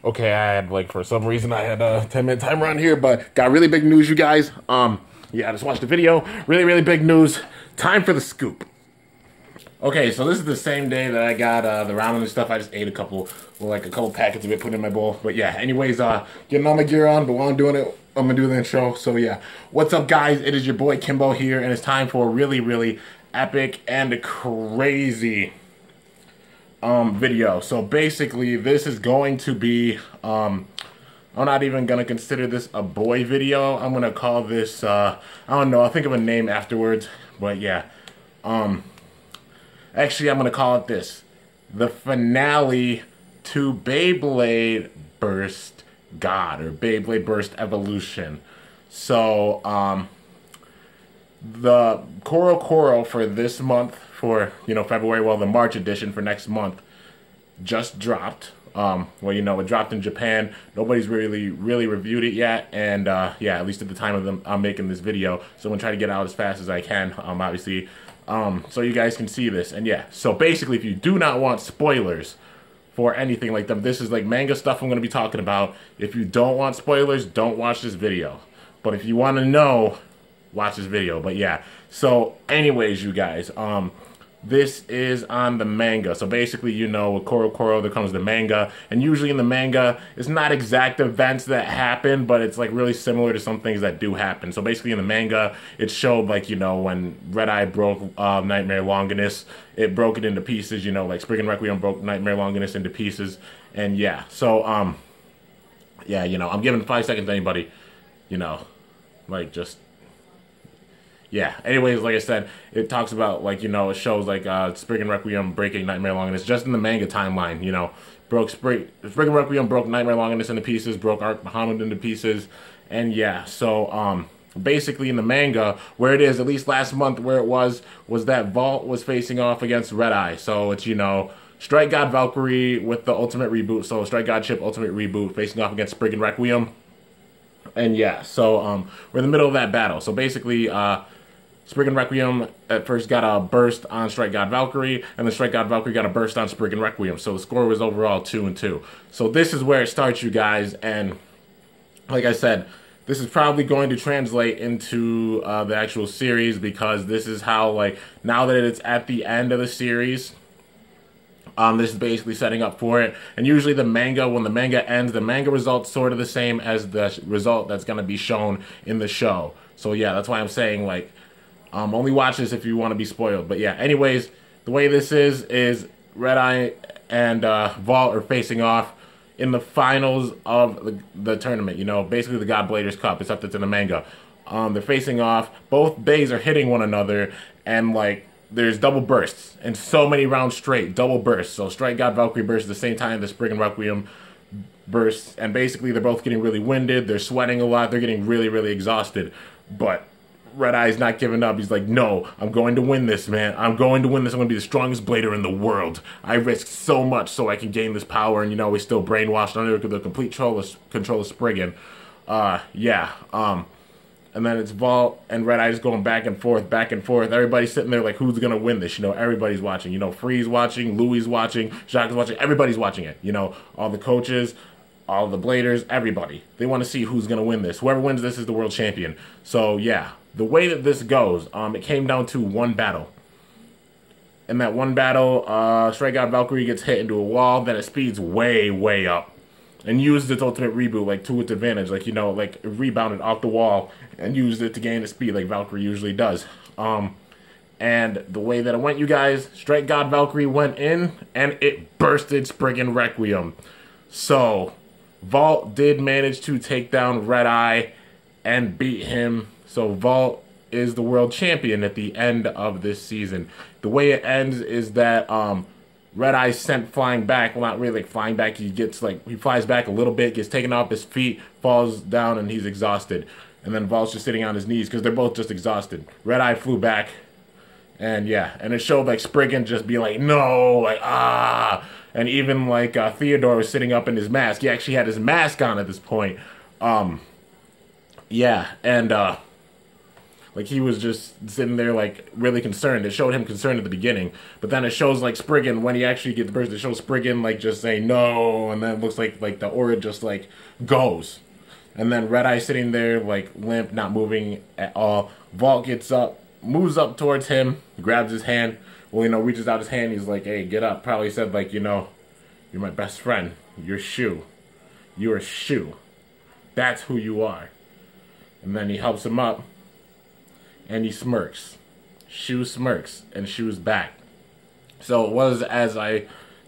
Okay, I had like for some reason I had a 10-minute timer on here, but got really big news, you guys. Yeah, I just watched the video. Really big news. Time for the scoop. Okay, so this is the same day that I got the ramen and stuff. I just ate a couple packets of it, put it in my bowl. But yeah, anyways, getting all my gear on. But while I'm doing it, I'm gonna do the intro. So yeah, what's up, guys? It is your boy Kimbo here, and it's time for a really epic and crazy video. So basically, this is going to be I'm not even gonna consider this a boy video. I'm gonna call this I don't know. I'll think of a name afterwards. But yeah, actually, I'm gonna call it this: the finale to Beyblade Burst God, or Beyblade Burst Evolution. So the COROCORO for this month, for February, well, the March edition for next month just dropped. Well, it dropped in Japan. Nobody's really reviewed it yet, and yeah, at least at the time of them I'm making this video, so I'm gonna try to get out as fast as I can, obviously, so you guys can see this. And yeah, so basically, if you do not want spoilers for anything like them, this is like manga stuff I'm gonna be talking about. If you don't want spoilers, don't watch this video. But if you want to know, watch this video. But yeah, so anyways, you guys, this is on the manga. So basically, with COROCORO, there comes the manga, and usually in the manga, it's not exact events that happen, but it's like really similar to some things that do happen. So basically in the manga, it showed like, when Red Eye broke Nightmare Longinus, it broke it into pieces, like Spriggan Requiem broke Nightmare Longinus into pieces. And yeah, so yeah, I'm giving 5 seconds to anybody, like just, yeah. Anyways, like I said, it talks about, like, it shows like Spriggan Requiem breaking Nightmare Longinus just in the manga timeline. Spriggan Requiem broke Nightmare Longinus into pieces, broke Arc Bahamut into pieces, and yeah. So basically in the manga, where it is, at least last month, where it was that Vault was facing off against Red Eye. So it's Strike God Valkyrie with the Ultimate Reboot. So Strike God Chip Ultimate Reboot facing off against Spriggan Requiem. And yeah, so we're in the middle of that battle. So basically, Spriggan Requiem at first got a burst on Strike God Valkyrie, and then Strike God Valkyrie got a burst on Spriggan Requiem. So the score was overall 2-2. So this is where it starts, you guys. And like I said, this is probably going to translate into the actual series, because this is how, like, now that it's at the end of the series, this is basically setting up for it. And usually the manga, when the manga ends, the manga result's sort of the same as the result that's going to be shown in the show. So yeah, that's why I'm saying, like, only watch this if you want to be spoiled. But yeah, anyways, the way this is Red Eye and Vault are facing off in the finals of the tournament. Basically the God Bladers Cup, except it's in the manga. They're facing off. Both bays are hitting one another, and like, there's double bursts and so many rounds straight, double bursts. So Strike God Valkyrie bursts at the same time the Spriggan Requiem bursts, and basically they're both getting really winded, they're sweating a lot, they're getting really exhausted. But Red Eye's not giving up. He's like, no, I'm going to win this, man. I'm going to win this. I'm going to be the strongest blader in the world. I risked so much so I can gain this power, and he's still brainwashed under the complete control of Spriggan. Yeah. And then it's Vault and Red Eye just going back and forth. Everybody's sitting there like, who's going to win this? Everybody's watching. Free's watching, Louie's watching, Jacques is watching. Everybody's watching it. All the coaches, all the bladers, everybody. They want to see who's going to win this. Whoever wins this is the world champion. So, yeah, the way that this goes, it came down to one battle. In that one battle, Strike God Valkyrie gets hit into a wall, then it speeds way up. And used its ultimate reboot, like, to its advantage. Like, like, it rebounded off the wall and used it to gain its speed, like Valkyrie usually does. And the way that it went, you guys, Strike God Valkyrie went in, and it bursted Spriggan Requiem. So, Vault did manage to take down Red Eye and beat him. So, Vault is the world champion at the end of this season. The way it ends is that, Red Eye sent flying back. Well, not really like flying back. He flies back a little bit, gets taken off his feet, falls down, and he's exhausted. And then Vault's just sitting on his knees because they're both just exhausted. Red Eye flew back, and yeah, and it showed like Spriggan just be like, no, like, ah. And even like Theodore was sitting up in his mask. He actually had his mask on at this point. Yeah, and Like he was just sitting there like really concerned. It showed him concerned at the beginning, but then it shows like Spriggan when he actually gets burst. It shows Spriggan like just saying no, and then it looks like the aura just like goes, and then Red Eye sitting there like limp, not moving at all. Vault gets up, moves up towards him, grabs his hand. Well, reaches out his hand. He's like, "Hey, get up." Probably said like, "You're my best friend. You're Shu. You're Shu. That's who you are." And then he helps him up, and he smirks. Shu smirks, and Shu's back. So it was as I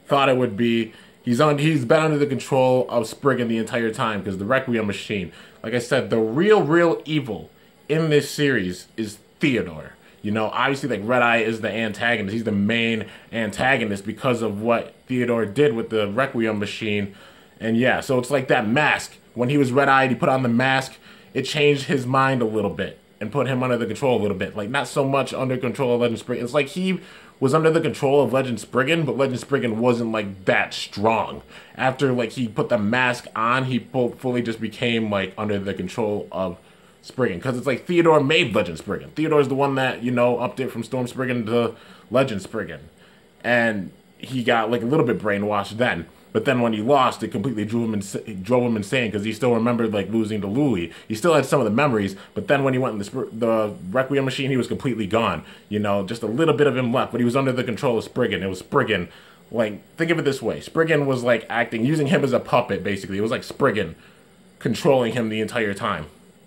thought it would be. He's been under the control of Spriggan the entire time, because the Requiem machine, like I said, the real evil in this series is Theodore. Obviously, like, Red Eye is the antagonist. He's the main antagonist because of what Theodore did with the Requiem machine. And yeah, so it's like that mask. When he was red-eyed, he put on the mask. It changed his mind a little bit and put him under the control a little bit. Like, not so much under control of Legend Spriggan. It's like he was under the control of Legend Spriggan, but Legend Spriggan wasn't, like, that strong. After, like, he put the mask on, he fully just became, like, under the control of Spriggan. Because it's like Theodore made Legend Spriggan. Theodore's the one that, upped it from Storm Spriggan to Legend Spriggan. And he got, like, a little bit brainwashed then. But then when he lost, it completely drove him insane, because he still remembered, like, losing to Louis. He still had some of the memories, but then when he went in the Requiem machine, he was completely gone. Just a little bit of him left, but he was under the control of Spriggan. It was Spriggan. Like, think of it this way. Spriggan was, like, using him as a puppet, basically. It was like Spriggan controlling him the entire time.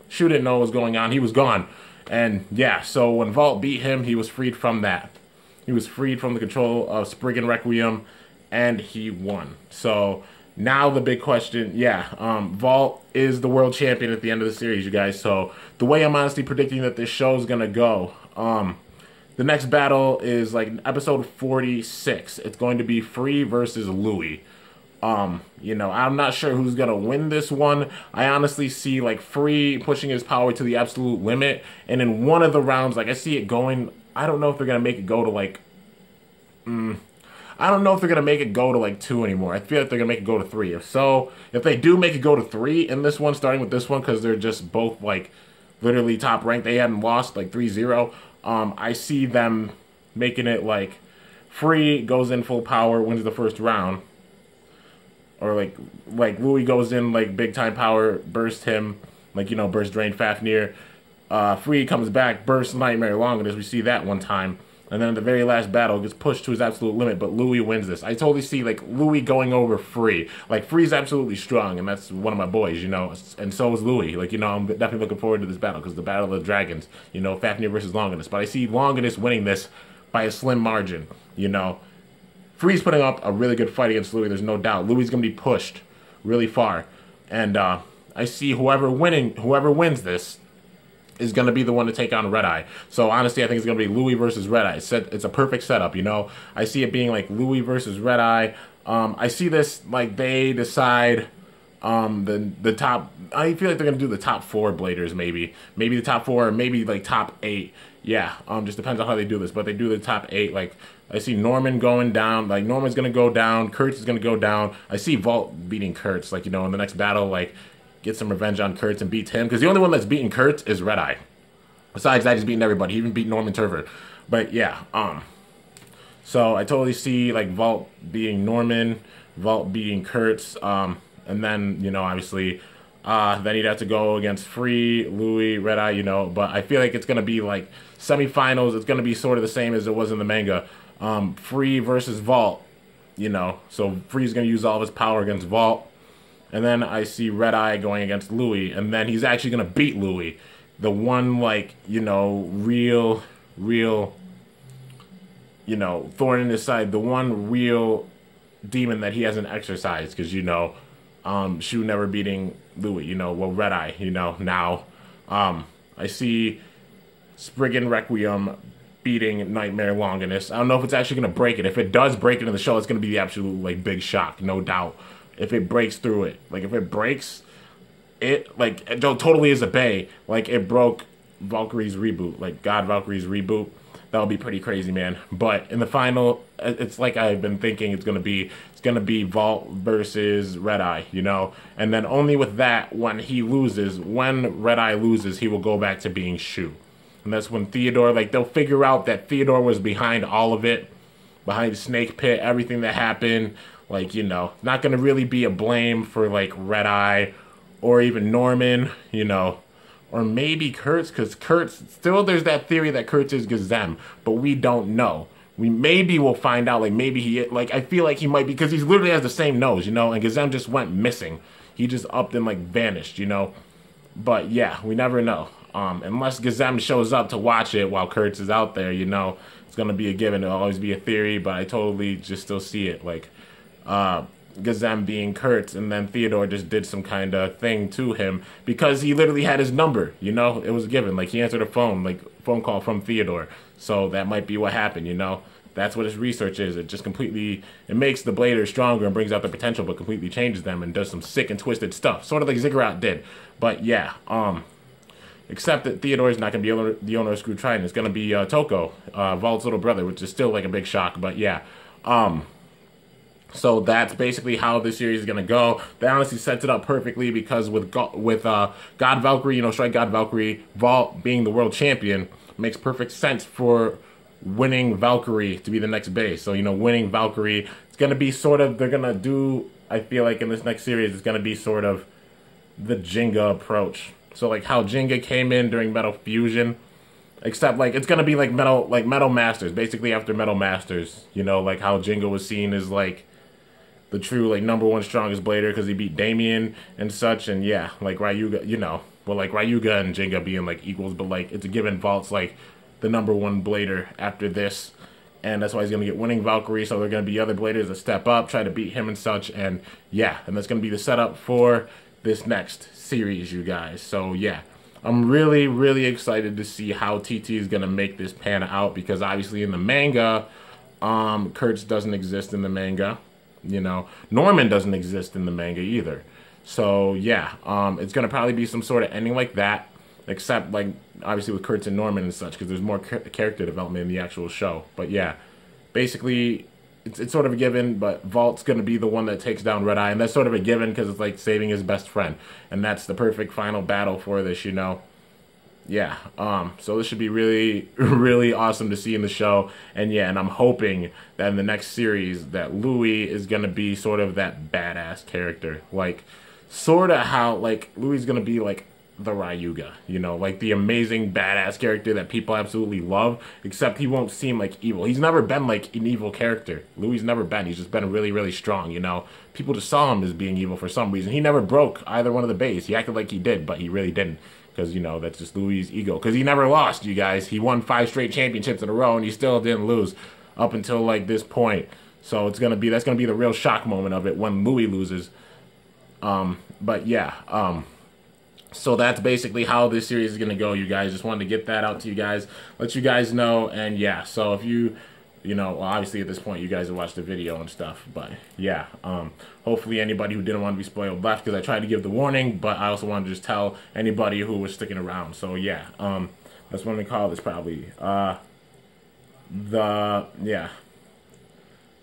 Shu didn't know what was going on. He was gone. And, yeah, so when Vault beat him, he was freed from that. He was freed from the control of Spriggan Requiem, and he won. So now the big question, Vault is the world champion at the end of the series, you guys. So the way I'm honestly predicting that this show is gonna go, the next battle is like episode 46. It's going to be Free versus Louis. I'm not sure who's gonna win this one. I honestly see like Free pushing his power to the absolute limit, and in one of the rounds, like I see it going. I don't know if they're gonna make it go to like. I don't know if they're going to make it go to, like, 2 anymore. I feel like they're going to make it go to 3. If they do make it go to 3 in this one, starting with this one, because they're just both, like, literally top ranked. They hadn't lost, like, 3-0. I see them making it, like, Free goes in full power, wins the first round. Or, like Louis goes in, like, big-time power, burst him, like, burst Drain Fafnir. Free comes back, bursts Nightmare Longinus. We see that one time. And then the very last battle gets pushed to his absolute limit, but Louis wins this. I totally see, like, Louis going over Free. Like, Free's absolutely strong, and that's one of my boys, and so is Louis. Like, I'm definitely looking forward to this battle, because the Battle of the Dragons, Fafnir versus Longinus. But I see Longinus winning this by a slim margin, Free's putting up a really good fight against Louis, there's no doubt. Louis is going to be pushed really far. And I see whoever wins this is going to be the one to take on Red Eye. So honestly, I think it's going to be Louis versus Red Eye. It's a perfect setup, I see it being like Louis versus Red Eye. I see this like they decide the top. I feel like they're going to do the top 4 Bladers, maybe the top 4, or maybe like top 8. Yeah, just depends on how they do this, but they do the top 8. Like I see Norman going down. Like Norman's going to go down. Kurtz is going to go down. I see Vault beating Kurtz. Like in the next battle, like. Get some revenge on Kurtz and beats him. Because the only one that's beaten Kurtz is Red Eye. Besides that, he's beaten everybody. He even beat Norman Turver. But yeah, so I totally see like Vault beating Norman, Vault beating Kurtz, and then, obviously, then he'd have to go against Free, Louis, Red Eye, but I feel like it's going to be like semifinals. It's going to be sort of the same as it was in the manga. Free versus Vault, so Free's going to use all of his power against Vault. And then I see Red Eye going against Louis, and then he's actually going to beat Louis. The one, like, real, thorn in his side. The one real demon that he hasn't exercised. Because, Shu never beating Louis, Red Eye, now. I see Spriggan Requiem beating Nightmare Longinus. I don't know if it's actually going to break it. If it does break it in the show, it's going to be the absolute, like, big shock, no doubt. If it breaks through it. Like, if it breaks, it totally is a bay. Like, it broke Valkyrie's reboot. Like, God Valkyrie's reboot. That'll be pretty crazy, man. But in the final, it's like I've been thinking it's going to be Vault versus Red Eye, And then only with that, when Red Eye loses, he will go back to being Shu. And that's when Theodore, like, they'll figure out that Theodore was behind all of it, behind Snake Pit, everything that happened. Like, you know, not going to really be a blame for, like, Red Eye or even Norman, you know, or maybe Kurtz, because Kurtz, still there's that theory that Kurtz is Gazem, but we don't know. Maybe we'll find out, like, maybe he, like, I feel like he might be, because he literally has the same nose, you know, and Gazem just went missing. He just upped and, like, vanished, you know. But, yeah, we never know. Unless Gazem shows up to watch it while Kurtz is out there, you know, it's going to be a given. It'll always be a theory, but I totally just still see it, like, Gazem being Kurtz, and then Theodore just did some kind of thing to him because he literally had his number, you know. It was given, like, he answered a phone call from Theodore, so that might be what happened, you know. That's what his research is. It just completely, it makes the Bladers stronger and brings out the potential, but completely changes them and does some sick and twisted stuff, sort of like Ziggurat did. But yeah, except that Theodore is not going to be the owner of Screw Triton. It's going to be Toko, Vault's little brother, which is still like a big shock, but yeah. So that's basically how this series is going to go. That honestly sets it up perfectly because with God Valkyrie, you know, Strike God Valkyrie, Vault being the world champion, makes perfect sense for winning Valkyrie to be the next base. So, you know, winning Valkyrie, it's going to be sort of, they're going to do, I feel like in this next series, it's going to be sort of the Jenga approach. So, like how Jenga came in during Metal Fusion, except, like, it's going to be like Metal Masters, basically after Metal Masters, you know, like how Jenga was seen as, like, the true, like, #1 strongest blader because he beat Damien and such, and yeah, like Ryuga, you know, well, like Ryuga and Jenga being, like, equals, but, like, it's a given Vault's, like, the #1 blader after this, and that's why he's going to get winning Valkyrie, so there are going to be other bladers that step up, try to beat him and such, and yeah, and that's going to be the setup for this next series, you guys. So yeah, I'm really, really excited to see how TT is going to make this pan out, because obviously in the manga, Kurtz doesn't exist in the manga, you know, Norman doesn't exist in the manga either. So yeah, it's going to probably be some sort of ending like that, except, like, obviously with Kurtz and Norman and such, because there's more character development in the actual show. But yeah, basically, it's sort of a given, but Vault's going to be the one that takes down Red Eye, and that's sort of a given because it's like saving his best friend, and that's the perfect final battle for this, you know. Yeah, so this should be really, really awesome to see in the show, and yeah, and I'm hoping that in the next series that Louis is going to be sort of that badass character, like, sort of how, like, Louis is going to be, like, the Ryuga, you know, like the amazing badass character that people absolutely love, except he won't seem like evil. He's never been like an evil character. Louis never been. He's just been really, really strong, you know. People just saw him as being evil for some reason. He never broke either one of the bays. He acted like he did, but he really didn't, because, you know, that's just Louis' ego. Because he never lost, you guys. He won 5 straight championships in a row, and he still didn't lose up until, like, this point. So that's gonna be the real shock moment of it when Louis loses. But yeah, so that's basically how this series is going to go, you guys. Just wanted to get that out to you guys, let you guys know. And yeah, so if you know, well, obviously at this point you guys have watched the video and stuff, but yeah, hopefully anybody who didn't want to be spoiled left, because I tried to give the warning, but I also wanted to just tell anybody who was sticking around. So yeah, that's what I'm going to call this probably.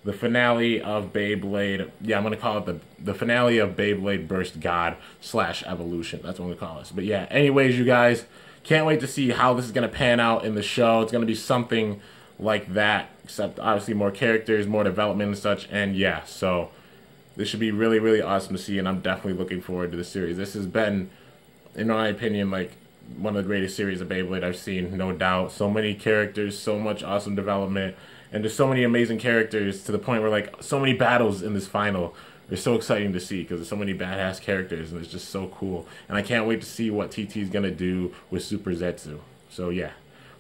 The finale of Beyblade. Yeah, I'm going to call it the finale of Beyblade Burst God / Evolution. That's what I'm going to call this. But yeah, anyways, you guys, can't wait to see how this is going to pan out in the show. It's going to be something like that, except obviously more characters, more development and such. And yeah, so this should be really, really awesome to see, and I'm definitely looking forward to the series. This has been, in my opinion, like, one of the greatest series of Beyblade I've seen, no doubt. So many characters, so much awesome development, and just so many amazing characters, to the point where, like, so many battles in this final are so exciting to see because there's so many badass characters, and it's just so cool. And I can't wait to see what TT is going to do with Super Zetsu. So yeah,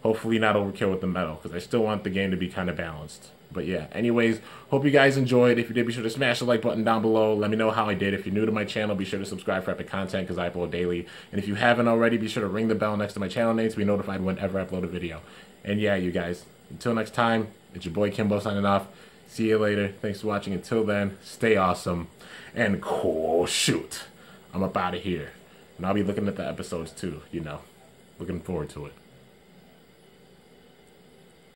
hopefully not overkill with the metal, because I still want the game to be kind of balanced. But yeah, anyways, hope you guys enjoyed. If you did, be sure to smash the like button down below. Let me know how I did. If you're new to my channel, be sure to subscribe for epic content, because I upload daily. And if you haven't already, be sure to ring the bell next to my channel name to be notified whenever I upload a video. And yeah, you guys, until next time, it's your boy Kimbo signing off. See you later. Thanks for watching. Until then, stay awesome. And cool shoot. I'm up out of here. And I'll be looking at the episodes too, you know. Looking forward to it.